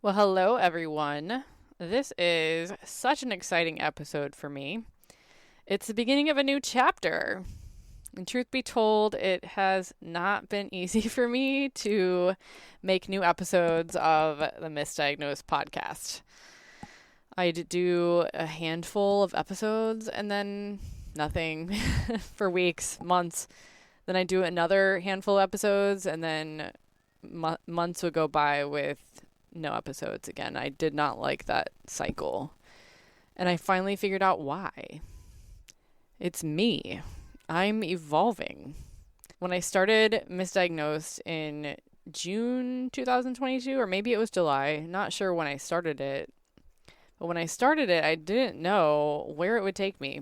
Well, hello, everyone. This is such an exciting episode for me. It's the beginning of a new chapter. And truth be told, it has not been easy for me to make new episodes of the Missdiagnosed Podcast. I do a handful of episodes and then nothing for weeks, months. Then I do another handful of episodes and then months would go by with no episodes again. I did not like that cycle. And I finally figured out why. It's me. I'm evolving. When I started Misdiagnosed in June 2022, or maybe it was July, not sure when I started it. But when I started it, I didn't know where it would take me.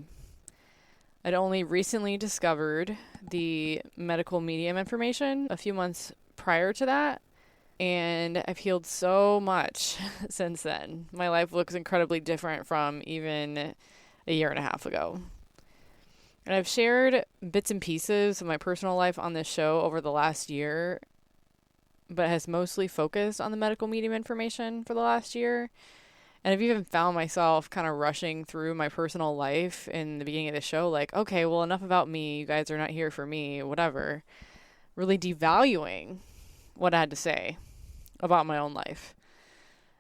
I'd only recently discovered the medical medium information a few months prior to that. And I've healed so much since then. My life looks incredibly different from even a year and a half ago. And I've shared bits and pieces of my personal life on this show over the last year, but has mostly focused on the medical medium information for the last year. And I've even found myself kind of rushing through my personal life in the beginning of the show, like, okay, well, enough about me. You guys are not here for me, whatever. Really devaluing what I had to say about my own life.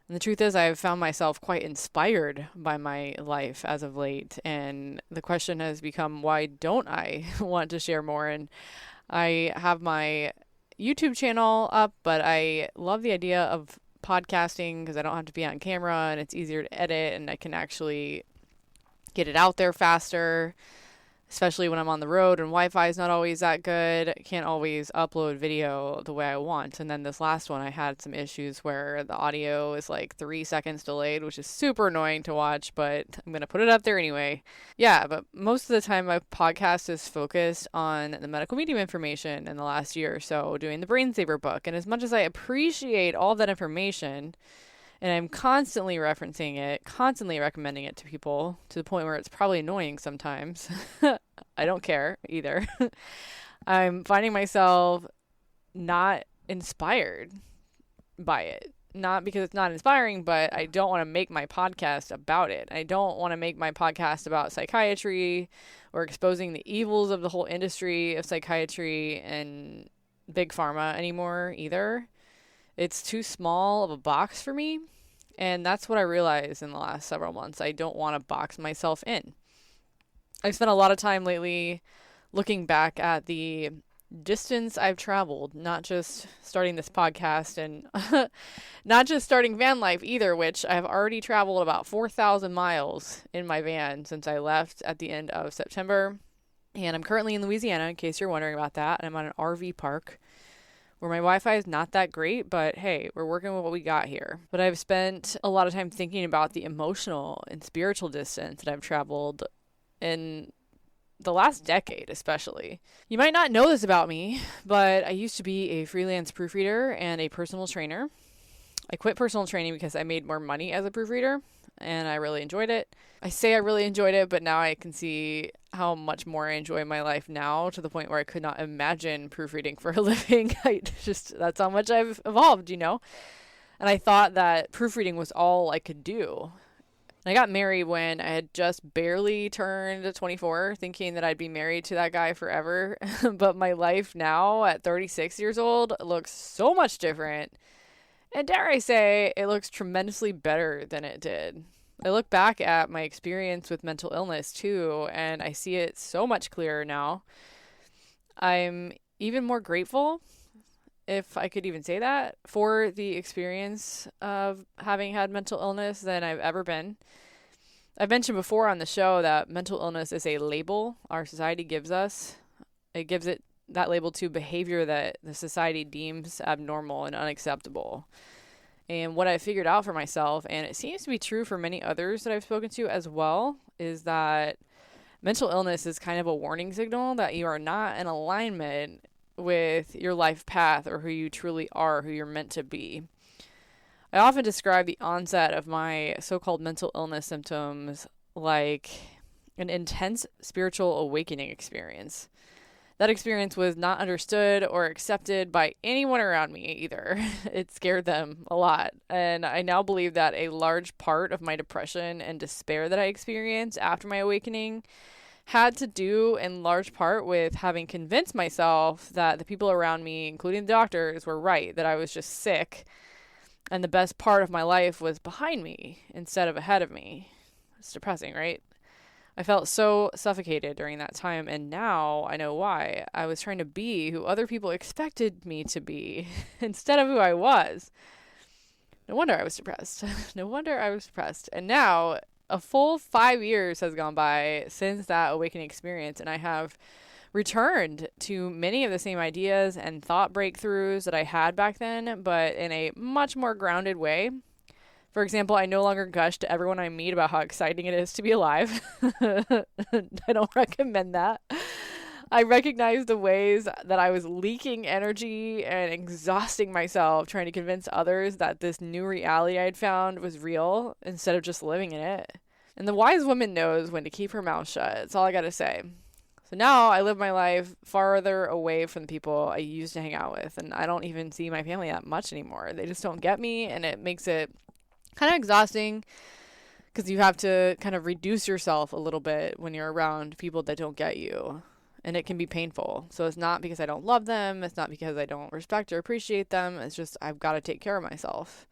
And the truth is, I've found myself quite inspired by my life as of late. And the question has become, why don't I want to share more? And I have my YouTube channel up, but I love the idea of podcasting because I don't have to be on camera and it's easier to edit and I can actually get it out there faster. Especially when I'm on the road and Wi-Fi is not always that good. I can't always upload video the way I want. And then this last one, I had some issues where the audio is like 3 seconds delayed, which is super annoying to watch, but I'm going to put it up there anyway. Yeah, but most of the time my podcast is focused on the medical medium information in the last year or so, doing the Brain Saver book. And as much as I appreciate all that information, and I'm constantly referencing it, constantly recommending it to people to the point where it's probably annoying sometimes. I don't care either. I'm finding myself not inspired by it. Not because it's not inspiring, but I don't want to make my podcast about it. I don't want to make my podcast about psychiatry or exposing the evils of the whole industry of psychiatry and big pharma anymore either. It's too small of a box for me, and that's what I realized in the last several months. I don't want to box myself in. I've spent a lot of time lately looking back at the distance I've traveled, not just starting this podcast and not just starting van life either, which I've already traveled about 4,000 miles in my van since I left at the end of September. And I'm currently in Louisiana, in case you're wondering about that, and I'm on an RV park where my Wi-Fi is not that great, but hey, we're working with what we got here. But I've spent a lot of time thinking about the emotional and spiritual distance that I've traveled in the last decade, especially. You might not know this about me, but I used to be a freelance proofreader and a personal trainer. I quit personal training because I made more money as a proofreader, and I really enjoyed it. I say I really enjoyed it, but now I can see how much more I enjoy my life now to the point where I could not imagine proofreading for a living. That's how much I've evolved, you know? And I thought that proofreading was all I could do. And I got married when I had just barely turned 24, thinking that I'd be married to that guy forever. But my life now at 36 years old looks so much different. And dare I say, it looks tremendously better than it did. I look back at my experience with mental illness too, and I see it so much clearer now. I'm even more grateful, if I could even say that, for the experience of having had mental illness than I've ever been. I've mentioned before on the show that mental illness is a label our society gives us. It gives it that label to behavior that the society deems abnormal and unacceptable. And what I figured out for myself, and it seems to be true for many others that I've spoken to as well, is that mental illness is kind of a warning signal that you are not in alignment with your life path or who you truly are, who you're meant to be. I often describe the onset of my so-called mental illness symptoms like an intense spiritual awakening experience. That experience was not understood or accepted by anyone around me either. It scared them a lot. And I now believe that a large part of my depression and despair that I experienced after my awakening had to do in large part with having convinced myself that the people around me, including the doctors, were right, that I was just sick and the best part of my life was behind me instead of ahead of me. It's depressing, right? I felt so suffocated during that time, and now I know why. I was trying to be who other people expected me to be instead of who I was. No wonder I was depressed. No wonder I was depressed. And now a full 5 years has gone by since that awakening experience, and I have returned to many of the same ideas and thought breakthroughs that I had back then, but in a much more grounded way. For example, I no longer gush to everyone I meet about how exciting it is to be alive. I don't recommend that. I recognize the ways that I was leaking energy and exhausting myself trying to convince others that this new reality I'd found was real instead of just living in it. And the wise woman knows when to keep her mouth shut. That's all I gotta say. So now I live my life farther away from the people I used to hang out with, and I don't even see my family that much anymore. They just don't get me, and it makes it kind of exhausting because you have to kind of reduce yourself a little bit when you're around people that don't get you, and it can be painful. So it's not because I don't love them, it's not because I don't respect or appreciate them, it's just I've got to take care of myself.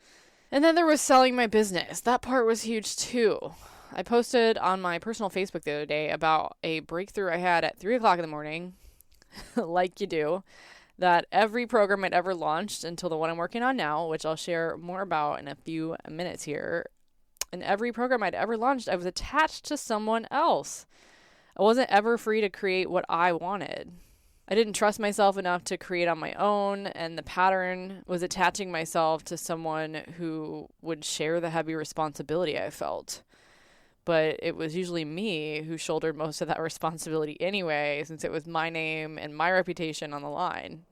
And then there was selling my business. That part was huge too. I posted on my personal Facebook the other day about a breakthrough I had at 3 o'clock in the morning, like you do, that every program I'd ever launched until the one I'm working on now, which I'll share more about in a few minutes here, in every program I'd ever launched, I was attached to someone else. I wasn't ever free to create what I wanted. I didn't trust myself enough to create on my own, and the pattern was attaching myself to someone who would share the heavy responsibility I felt. But it was usually me who shouldered most of that responsibility anyway, since it was my name and my reputation on the line.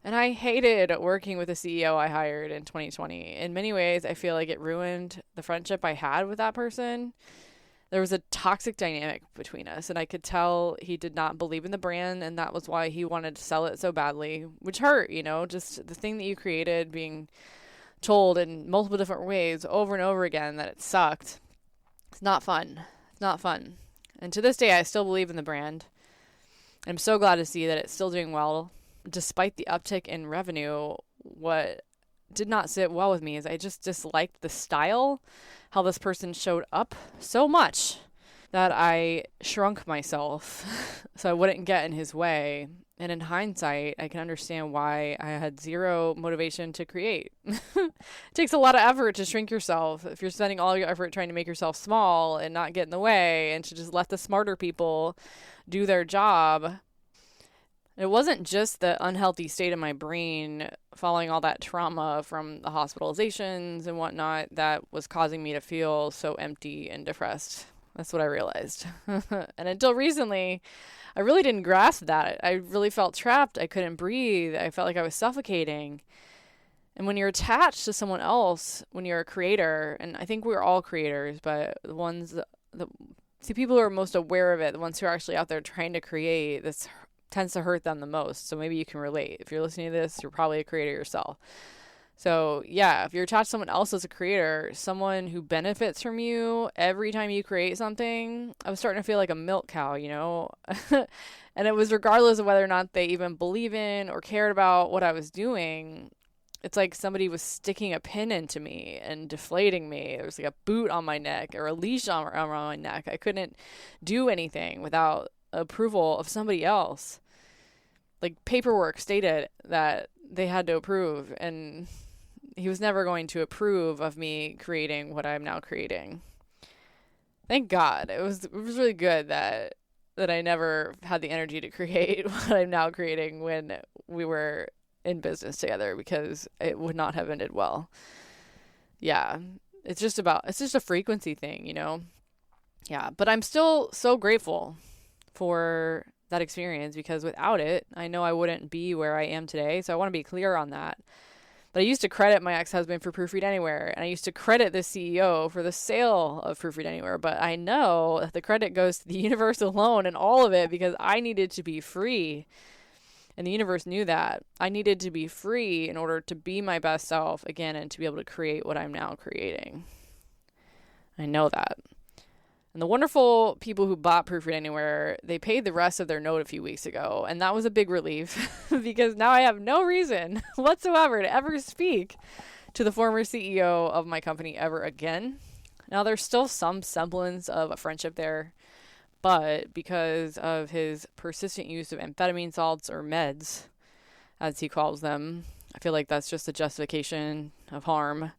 And I hated working with the CEO I hired in 2020. In many ways, I feel like it ruined the friendship I had with that person. There was a toxic dynamic between us, and I could tell he did not believe in the brand, and that was why he wanted to sell it so badly, which hurt, just the thing that you created being told in multiple different ways over and over again that it sucked. It's not fun. It's not fun. And to this day, I still believe in the brand. I'm so glad to see that it's still doing well. Despite the uptick in revenue, what did not sit well with me is I just disliked the style, how this person showed up so much that I shrunk myself so I wouldn't get in his way. And in hindsight, I can understand why I had zero motivation to create. It takes a lot of effort to shrink yourself if you're spending all your effort trying to make yourself small and not get in the way and to just let the smarter people do their job. It wasn't just the unhealthy state of my brain following all that trauma from the hospitalizations and whatnot that was causing me to feel so empty and depressed. That's what I realized. And until recently, I really didn't grasp that. I really felt trapped. I couldn't breathe. I felt like I was suffocating. And when you're attached to someone else, when you're a creator, and I think we're all creators, but the people who are most aware of it, the ones who are actually out there trying to create, this tends to hurt them the most. So maybe you can relate. If you're listening to this, you're probably a creator yourself. So yeah, if you're attached to someone else as a creator, someone who benefits from you every time you create something, I was starting to feel like a milk cow, and it was regardless of whether or not they even believe in or cared about what I was doing. It's like somebody was sticking a pin into me and deflating me. There was like a boot on my neck or a leash around my neck. I couldn't do anything without approval of somebody else. Like paperwork stated that they had to approve, and he was never going to approve of me creating what I'm now creating. Thank God. It was really good that I never had the energy to create what I'm now creating when we were in business together, because it would not have ended well. Yeah. It's just a frequency thing, Yeah. But I'm still so grateful for that experience, because without it, I know I wouldn't be where I am today. So I want to be clear on that. But I used to credit my ex-husband for Proofread Anywhere, and I used to credit the CEO for the sale of Proofread Anywhere. But I know that the credit goes to the universe alone and all of it, because I needed to be free. And the universe knew that. I needed to be free in order to be my best self again and to be able to create what I'm now creating. I know that. And the wonderful people who bought Proofread Anywhere, they paid the rest of their note a few weeks ago. And that was a big relief because now I have no reason whatsoever to ever speak to the former CEO of my company ever again. Now, there's still some semblance of a friendship there, but because of his persistent use of amphetamine salts, or meds, as he calls them, I feel like that's just a justification of harm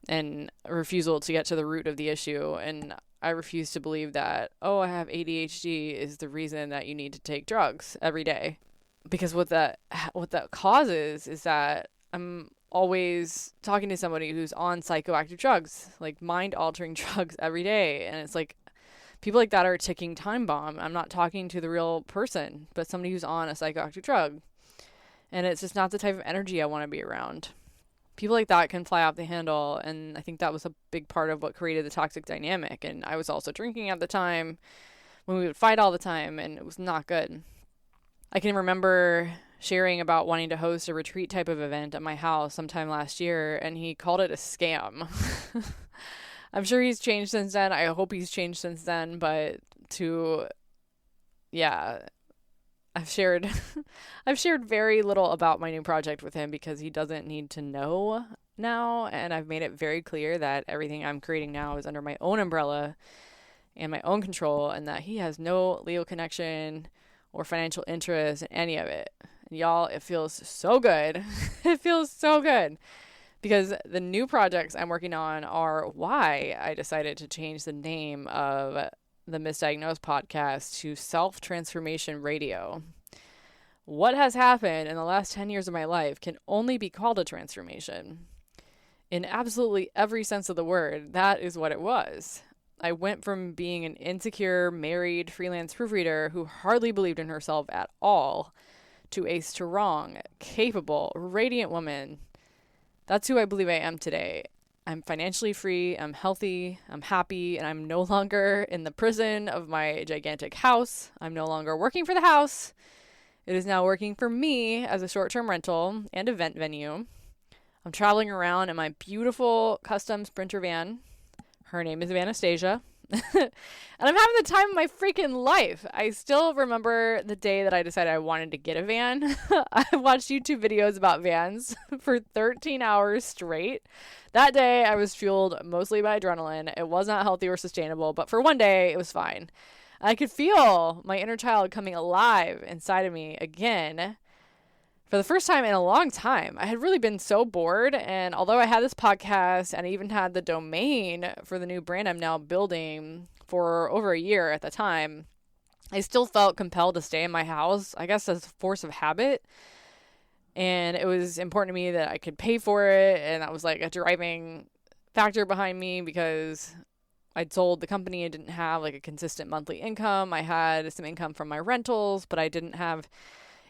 and a refusal to get to the root of the issue. And I refuse to believe that, I have ADHD is the reason that you need to take drugs every day. Because what that causes is that I'm always talking to somebody who's on psychoactive drugs, like mind-altering drugs every day. And it's like, people like that are a ticking time bomb. I'm not talking to the real person, but somebody who's on a psychoactive drug. And it's just not the type of energy I want to be around. People like that can fly off the handle, and I think that was a big part of what created the toxic dynamic. And I was also drinking at the time when we would fight all the time, and it was not good. I can remember sharing about wanting to host a retreat type of event at my house sometime last year, and he called it a scam. I'm sure he's changed since then. I hope he's changed since then, but I've shared very little about my new project with him because he doesn't need to know now, and I've made it very clear that everything I'm creating now is under my own umbrella and my own control, and that he has no legal connection or financial interest in any of it. And y'all, it feels so good. It feels so good because the new projects I'm working on are why I decided to change the name of the Missdiagnosed Podcast to Self-Transformation Radio. What has happened in the last 10 years of my life can only be called a transformation. In absolutely every sense of the word, that is what it was. I went from being an insecure, married, freelance proofreader who hardly believed in herself at all to a strong, capable, radiant woman. That's who I believe I am today. I'm financially free, I'm healthy, I'm happy, and I'm no longer in the prison of my gigantic house. I'm no longer working for the house. It is now working for me as a short-term rental and event venue. I'm traveling around in my beautiful custom Sprinter van. Her name is Anastasia. And I'm having the time of my freaking life. I still remember the day that I decided I wanted to get a van. I watched YouTube videos about vans for 13 hours straight. That day, I was fueled mostly by adrenaline. It was not healthy or sustainable, but for one day, it was fine. I could feel my inner child coming alive inside of me again. For the first time in a long time, I had really been so bored, and although I had this podcast and I even had the domain for the new brand I'm now building for over a year at the time, I still felt compelled to stay in my house, I guess as a force of habit. And it was important to me that I could pay for it, and that was like a driving factor behind me because I'd sold the company. I didn't have like a consistent monthly income. I had some income from my rentals, but I didn't have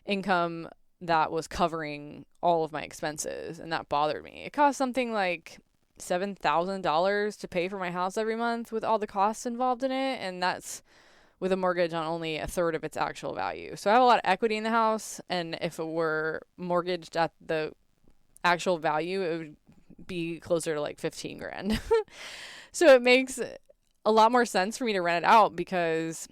income that was covering all of my expenses, and that bothered me. It cost something like $7,000 to pay for my house every month with all the costs involved in it, and that's with a mortgage on only a third of its actual value. So I have a lot of equity in the house, and if it were mortgaged at the actual value, it would be closer to like 15 grand. So it makes a lot more sense for me to rent it out because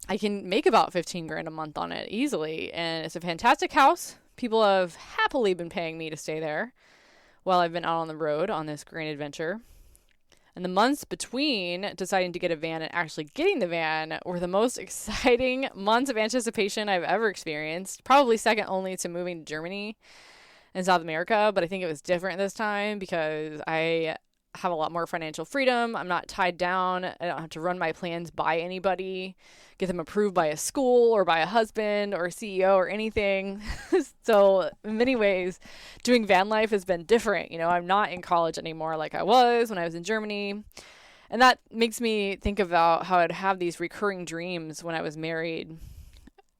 I can make about 15 grand a month on it easily. And it's a fantastic house. People have happily been paying me to stay there while I've been out on the road on this grand adventure. And the months between deciding to get a van and actually getting the van were the most exciting months of anticipation I've ever experienced. Probably second only to moving to Germany and South America. But I think it was different this time because I have a lot more financial freedom. I'm not tied down. I don't have to run my plans by anybody, get them approved by a school or by a husband or a CEO or anything. So in many ways, doing van life has been different. You know, I'm not in college anymore like I was when I was in Germany. And that makes me think about how I'd have these recurring dreams when I was married.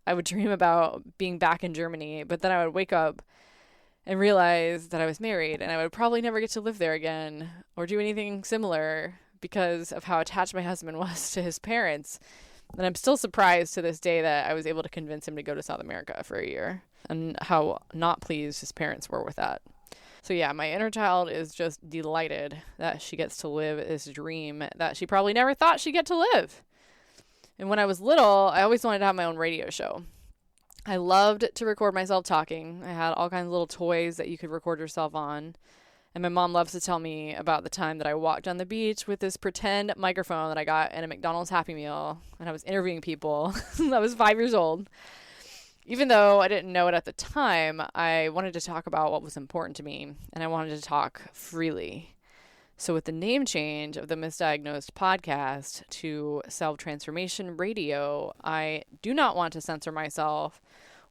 I would dream about being back in Germany, but then I would wake up and realized that I was married and I would probably never get to live there again or do anything similar because of how attached my husband was to his parents. And I'm still surprised to this day that I was able to convince him to go to South America for a year and how not pleased his parents were with that. So yeah, my inner child is just delighted that she gets to live this dream that she probably never thought she'd get to live. And when I was little, I always wanted to have my own radio show. I loved to record myself talking. I had all kinds of little toys that you could record yourself on. And my mom loves to tell me about the time that I walked on the beach with this pretend microphone that I got in a McDonald's Happy Meal. And I was interviewing people. I was 5 years old. Even though I didn't know it at the time, I wanted to talk about what was important to me. And I wanted to talk freely. So with the name change of the Missdiagnosed Podcast to Self-Transformation Radio, I do not want to censor myself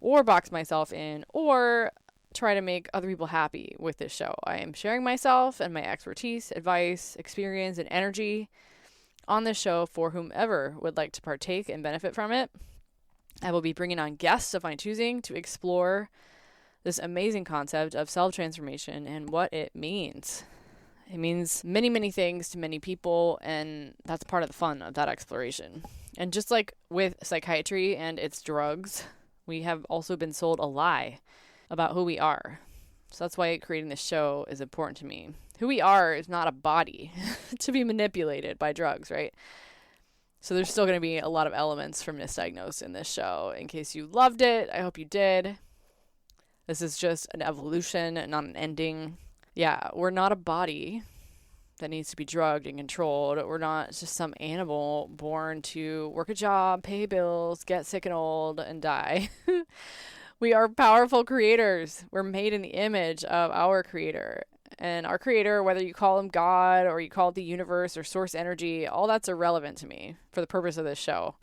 or box myself in or try to make other people happy with this show. I am sharing myself and my expertise, advice, experience, and energy on this show for whomever would like to partake and benefit from it. I will be bringing on guests of my choosing to explore this amazing concept of self-transformation and what it means. It means many, many things to many people, and that's part of the fun of that exploration. And just like with psychiatry and its drugs, we have also been sold a lie about who we are. So that's why creating this show is important to me. Who we are is not a body to be manipulated by drugs, right? So there's still going to be a lot of elements from Misdiagnosed in this show. In case you loved it, I hope you did. This is just an evolution, not an ending. Yeah, we're not a body that needs to be drugged and controlled. We're not just some animal born to work a job, pay bills, get sick and old, and die. We are powerful creators. We're made in the image of our creator. And our creator, whether you call him God or you call it the universe or source energy, all that's irrelevant to me for the purpose of this show.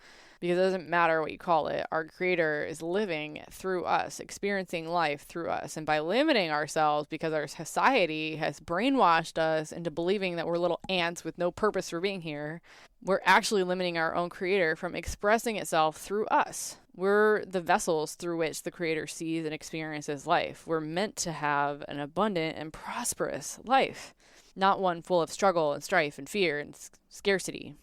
Because it doesn't matter what you call it. Our creator is living through us, experiencing life through us. And by limiting ourselves because our society has brainwashed us into believing that we're little ants with no purpose for being here, we're actually limiting our own creator from expressing itself through us. We're the vessels through which the creator sees and experiences life. We're meant to have an abundant and prosperous life, not one full of struggle and strife and fear and scarcity.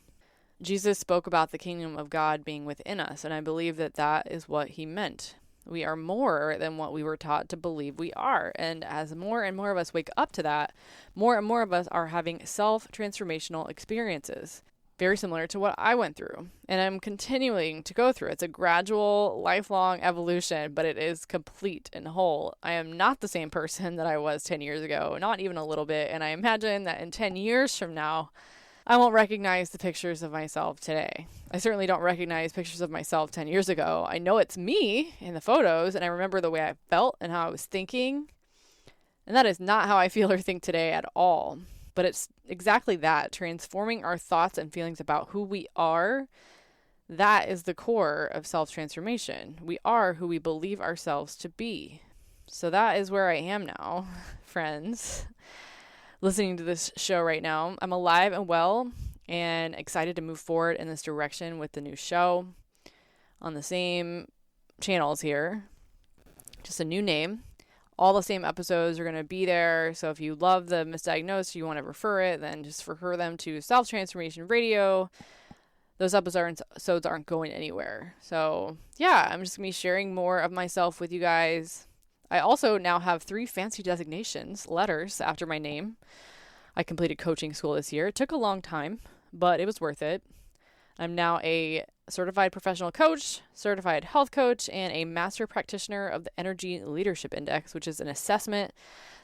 Jesus spoke about the kingdom of God being within us, and I believe that that is what he meant. We are more than what we were taught to believe we are, and as more and more of us wake up to that, more and more of us are having self-transformational experiences, very similar to what I went through, and I'm continuing to go through. It's a gradual, lifelong evolution, but it is complete and whole. I am not the same person that I was 10 years ago, not even a little bit, and I imagine that in 10 years from now, I won't recognize the pictures of myself today. I certainly don't recognize pictures of myself 10 years ago. I know it's me in the photos, and I remember the way I felt and how I was thinking. And that is not how I feel or think today at all. But it's exactly that, transforming our thoughts and feelings about who we are. That is the core of self-transformation. We are who we believe ourselves to be. So that is where I am now, friends. Listening to this show right now. I'm alive and well and excited to move forward in this direction with the new show on the same channels here. Just a new name. All the same episodes are going to be there. So if you love the Misdiagnosed, you want to refer it, then just refer them to Self-Transformation Radio. Those episodes aren't going anywhere. So yeah, I'm just going to be sharing more of myself with you guys. I also now have 3 fancy designations, letters after my name. I completed coaching school this year. It took a long time, but it was worth it. I'm now a certified professional coach, certified health coach, and a master practitioner of the Energy Leadership Index, which is an assessment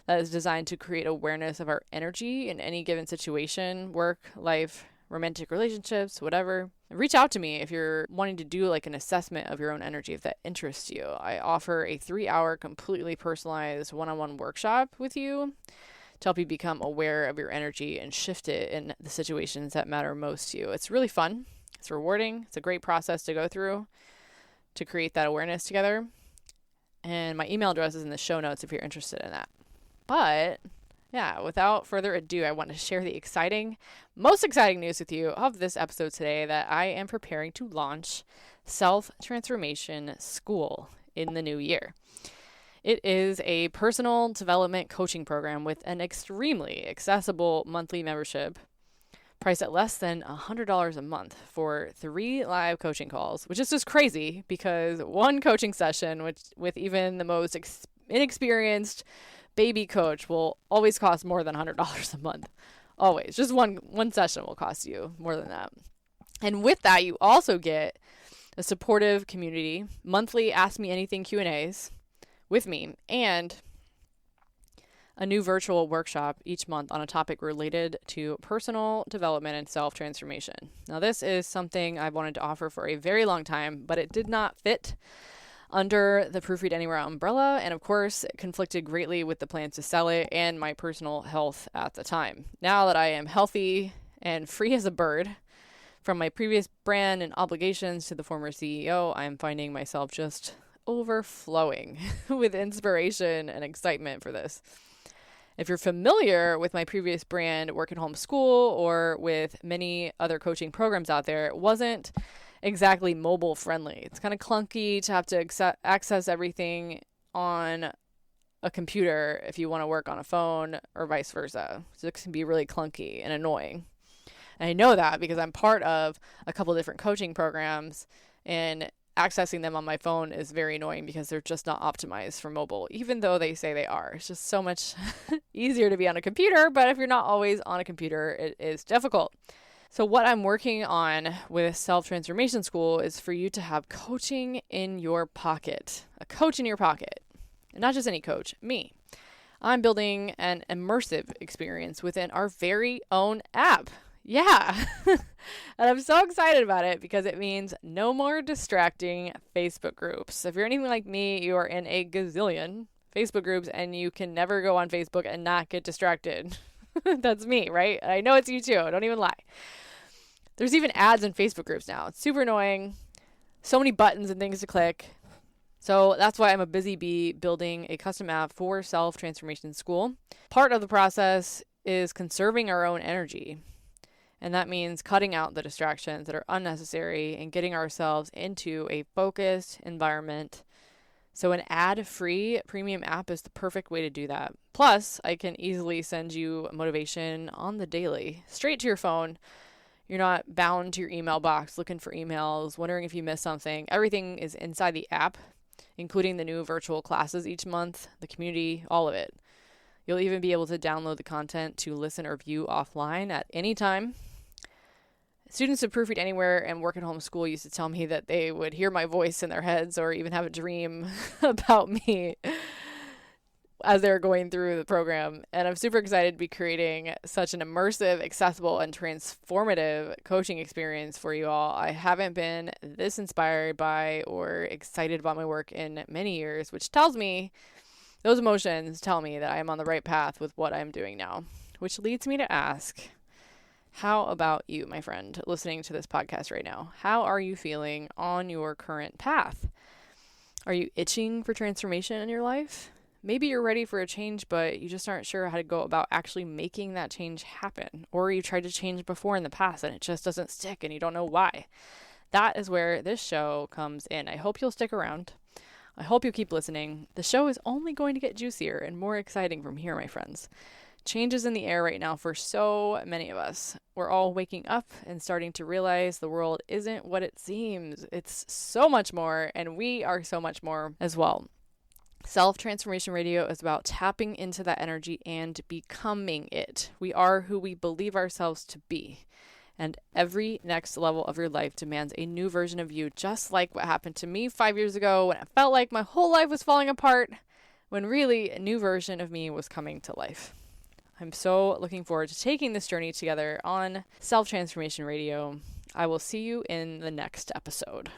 that is designed to create awareness of our energy in any given situation, work, life, romantic relationships, whatever. Reach out to me if you're wanting to do like an assessment of your own energy, if that interests you. I offer a 3-hour completely personalized one-on-one workshop with you to help you become aware of your energy and shift it in the situations that matter most to you. It's really fun. It's rewarding. It's a great process to go through to create that awareness together. And my email address is in the show notes if you're interested in that. But yeah, without further ado, I want to share the most exciting news with you of this episode today that I am preparing to launch Self-Transformation School in the new year. It is a personal development coaching program with an extremely accessible monthly membership priced at less than $100 a month for 3 live coaching calls, which is just crazy because one coaching session, which with even the most inexperienced baby coach, will always cost more than $100 a month. Always. Just one session will cost you more than that. And with that, you also get a supportive community, monthly Ask Me Anything Q&As with me, and a new virtual workshop each month on a topic related to personal development and self-transformation. Now, this is something I've wanted to offer for a very long time, but it did not fit under the Proofread Anywhere umbrella, and of course, it conflicted greatly with the plans to sell it and my personal health at the time. Now that I am healthy and free as a bird from my previous brand and obligations to the former CEO, I am finding myself just overflowing with inspiration and excitement for this. If you're familiar with my previous brand, Work at Home School, or with many other coaching programs out there, it wasn't exactly mobile friendly. It's kind of clunky to have to access everything on a computer if you want to work on a phone or vice versa. So it can be really clunky and annoying. And I know that because I'm part of a couple different coaching programs, and accessing them on my phone is very annoying because they're just not optimized for mobile, even though they say they are. It's just so much easier to be on a computer, but if you're not always on a computer, it is difficult. So what I'm working on with Self-Transformation School is for you to have coaching in your pocket, a coach in your pocket, and not just any coach, me. I'm building an immersive experience within our very own app. Yeah. And I'm so excited about it because it means no more distracting Facebook groups. If you're anything like me, you are in a gazillion Facebook groups and you can never go on Facebook and not get distracted. That's me, right? I know it's you too. Don't even lie. There's even ads in Facebook groups now. It's super annoying. So many buttons and things to click. So that's why I'm a busy bee building a custom app for Self-Transformation School. Part of the process is conserving our own energy. And that means cutting out the distractions that are unnecessary and getting ourselves into a focused environment. So an ad-free premium app is the perfect way to do that. Plus, I can easily send you motivation on the daily, straight to your phone. You're not bound to your email box, looking for emails, wondering if you missed something. Everything is inside the app, including the new virtual classes each month, the community, all of it. You'll even be able to download the content to listen or view offline at any time. Students of Proofread Anywhere and Work at Home School used to tell me that they would hear my voice in their heads or even have a dream about me as they're going through the program. And I'm super excited to be creating such an immersive, accessible, and transformative coaching experience for you all. I haven't been this inspired by or excited about my work in many years, which tells me, those emotions tell me that I am on the right path with what I'm doing now, which leads me to ask, how about you, my friend, listening to this podcast right now? How are you feeling on your current path? Are you itching for transformation in your life? Maybe you're ready for a change, but you just aren't sure how to go about actually making that change happen. Or you tried to change before in the past and it just doesn't stick and you don't know why. That is where this show comes in. I hope you'll stick around. I hope you keep listening. The show is only going to get juicier and more exciting from here, my friends. Change is in the air right now for so many of us. We're all waking up and starting to realize the world isn't what it seems. It's so much more, and we are so much more as well. Self-Transformation Radio is about tapping into that energy and becoming it. We are who we believe ourselves to be. And every next level of your life demands a new version of you, just like what happened to me 5 years ago when it felt like my whole life was falling apart, when really a new version of me was coming to life. I'm so looking forward to taking this journey together on Self-Transformation Radio. I will see you in the next episode.